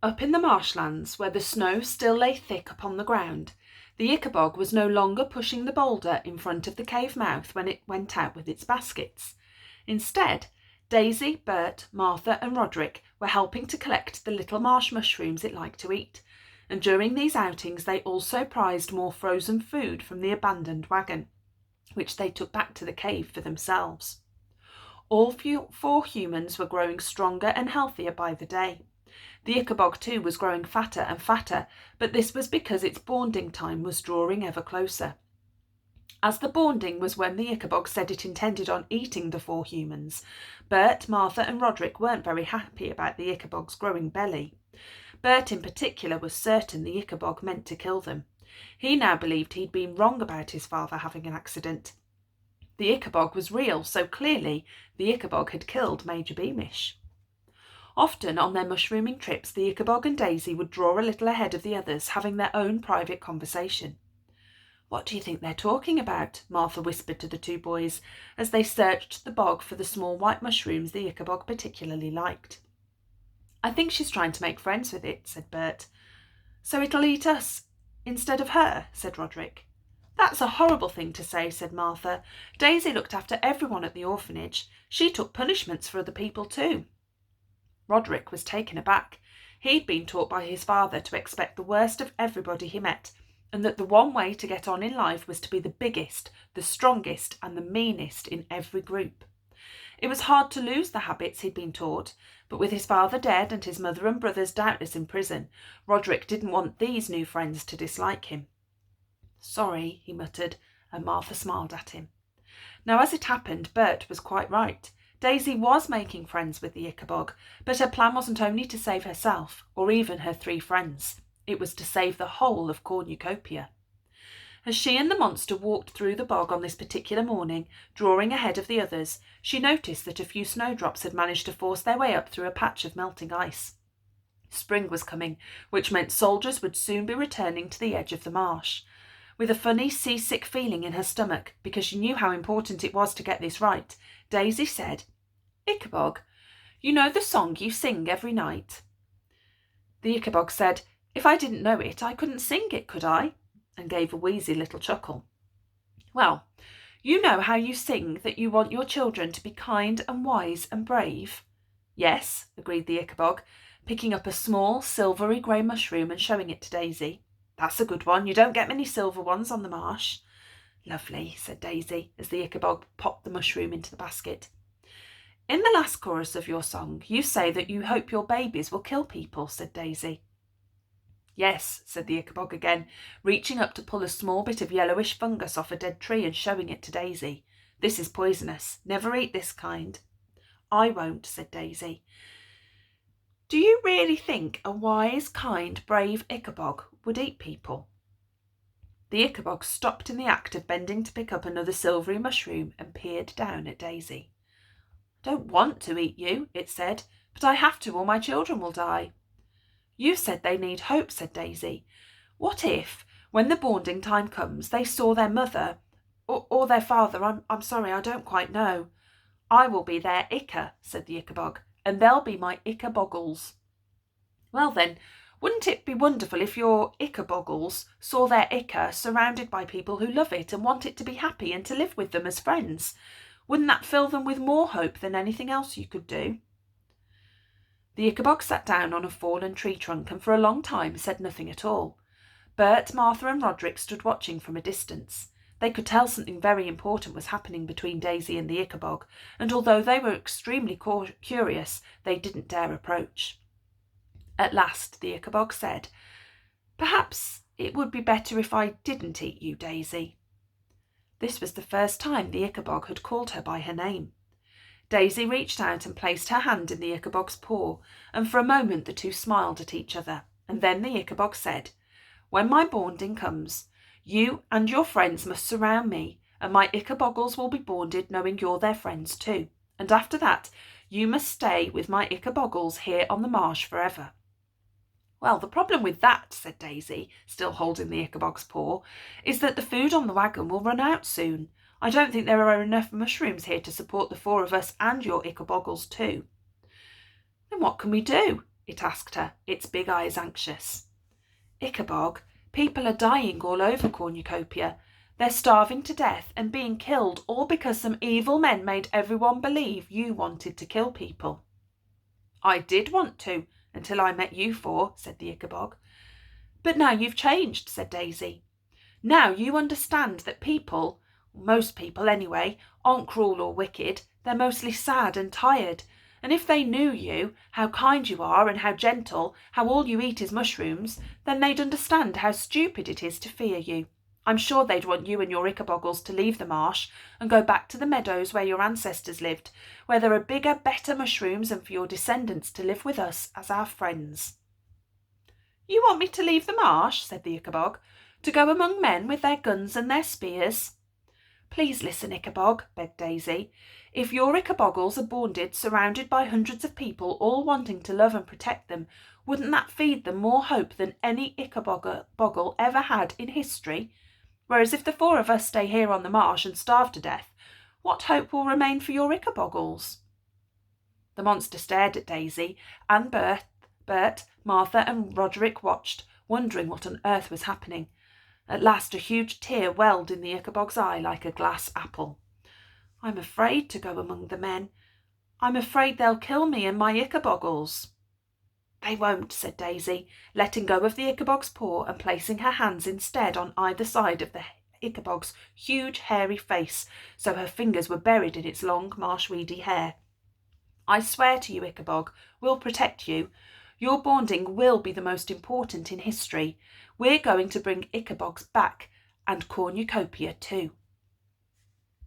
Up in the marshlands, where the snow still lay thick upon the ground, the Ickabog was no longer pushing the boulder in front of the cave mouth when it went out with its baskets. Instead, Daisy, Bert, Martha and Roderick were helping to collect the little marsh mushrooms it liked to eat, and during these outings they also prized more frozen food from the abandoned wagon, which they took back to the cave for themselves. All four humans were growing stronger and healthier by the day. The Ickabog too was growing fatter and fatter, but this was because its bonding time was drawing ever closer. As the bonding was when the Ickabog said it intended on eating the four humans, Bert, Martha and Roderick weren't very happy about the Ickabog's growing belly. Bert in particular was certain the Ickabog meant to kill them. He now believed he'd been wrong about his father having an accident. The Ickabog was real, so clearly the Ickabog had killed Major Beamish. Often on their mushrooming trips, the Ickabog and Daisy would draw a little ahead of the others, having their own private conversation. "What do you think they're talking about?" Martha whispered to the two boys as they searched the bog for the small white mushrooms the Ickabog particularly liked. "I think she's trying to make friends with it," said Bert. "So it'll eat us instead of her," said Roderick. "That's a horrible thing to say," said Martha. "Daisy looked after everyone at the orphanage. She took punishments for other people too." Roderick was taken aback. He'd been taught by his father to expect the worst of everybody he met, and that the one way to get on in life was to be the biggest, the strongest, and the meanest in every group. It was hard to lose the habits he'd been taught, but with his father dead and his mother and brothers doubtless in prison, Roderick didn't want these new friends to dislike him. "Sorry," he muttered, and Martha smiled at him. Now, as it happened, Bert was quite right. Daisy was making friends with the Ickabog, but her plan wasn't only to save herself, or even her three friends. It was to save the whole of Cornucopia. As she and the monster walked through the bog on this particular morning, drawing ahead of the others, she noticed that a few snowdrops had managed to force their way up through a patch of melting ice. Spring was coming, which meant soldiers would soon be returning to the edge of the marsh. With a funny seasick feeling in her stomach, because she knew how important it was to get this right, Daisy said, "Ickabog, you know the song you sing every night?" The Ickabog said, "If I didn't know it, I couldn't sing it, could I?" and gave a wheezy little chuckle. "Well, you know how you sing that you want your children to be kind and wise and brave?" "Yes," agreed the Ickabog, picking up a small silvery grey mushroom and showing it to Daisy. "That's a good one. You don't get many silver ones on the marsh." "Lovely," said Daisy, as the Ickabog popped the mushroom into the basket. "In the last chorus of your song, you say that you hope your babies will kill people," said Daisy. "Yes," said the Ickabog again, reaching up to pull a small bit of yellowish fungus off a dead tree and showing it to Daisy. "This is poisonous. Never eat this kind." "I won't," said Daisy. "Do you really think a wise, kind, brave Ickabog would eat people?" The Ickabog stopped in the act of bending to pick up another silvery mushroom and peered down at Daisy. "I don't want to eat you," it said, "but I have to or my children will die." "You said they need hope," said Daisy. "What if, when the bonding time comes, they saw their mother, or their father, I'm sorry, I don't quite know." "I will be their Icka," said the Ickabog, "and they'll be my Ickaboggles." "Well then, wouldn't it be wonderful if your Ickaboggles saw their Icka surrounded by people who love it and want it to be happy and to live with them as friends? Wouldn't that fill them with more hope than anything else you could do?" The Ickabog sat down on a fallen tree trunk and for a long time said nothing at all. Bert, Martha and Roderick stood watching from a distance. They could tell something very important was happening between Daisy and the Ickabog, and although they were extremely curious, they didn't dare approach. At last the Ickabog said, "Perhaps it would be better if I didn't eat you, Daisy." This was the first time the Ickabog had called her by her name. Daisy reached out and placed her hand in the Ickabog's paw, and for a moment the two smiled at each other, and then the Ickabog said, "When my bonding comes, you and your friends must surround me, and my Ickaboggles will be bonded knowing you're their friends too, and after that you must stay with my Ickaboggles here on the marsh forever." "Well, the problem with that," said Daisy, still holding the Ickabog's paw, "is that the food on the wagon will run out soon. I don't think there are enough mushrooms here to support the four of us and your Ickaboggles too." "Then what can we do?" it asked her, its big eyes anxious. Ickabog, people are dying all over Cornucopia. They're starving to death and being killed all because some evil men made everyone believe you wanted to kill people. I did want to, until I met you four, said the Ickabog. But now you've changed, said Daisy. Now you understand that people, most people anyway, aren't cruel or wicked. They're mostly sad and tired. And if they knew you, how kind you are and how gentle, how all you eat is mushrooms, then they'd understand how stupid it is to fear you. I'm sure they'd want you and your Ickaboggles to leave the marsh and go back to the meadows where your ancestors lived, where there are bigger, better mushrooms, and for your descendants to live with us as our friends. You want me to leave the marsh, said the Ickabog, to go among men with their guns and their spears? Please listen, Ickabog, begged Daisy. If your Ickaboggles are bonded, surrounded by hundreds of people, all wanting to love and protect them, wouldn't that feed them more hope than any Ickaboggle ever had in history? Whereas if the four of us stay here on the marsh and starve to death, what hope will remain for your Ickaboggles? The monster stared at Daisy, and Bert, Martha and Roderick watched, wondering what on earth was happening. At last a huge tear welled in the Ickabog's eye like a glass apple. I'm afraid to go among the men. I'm afraid they'll kill me and my Ickaboggles. They won't, said Daisy, letting go of the Ickabog's paw and placing her hands instead on either side of the Ickabog's huge hairy face, so her fingers were buried in its long marshweedy hair. I swear to you, Ickabog, we'll protect you. Your bonding will be the most important in history. We're going to bring Ickabogs back, and Cornucopia too.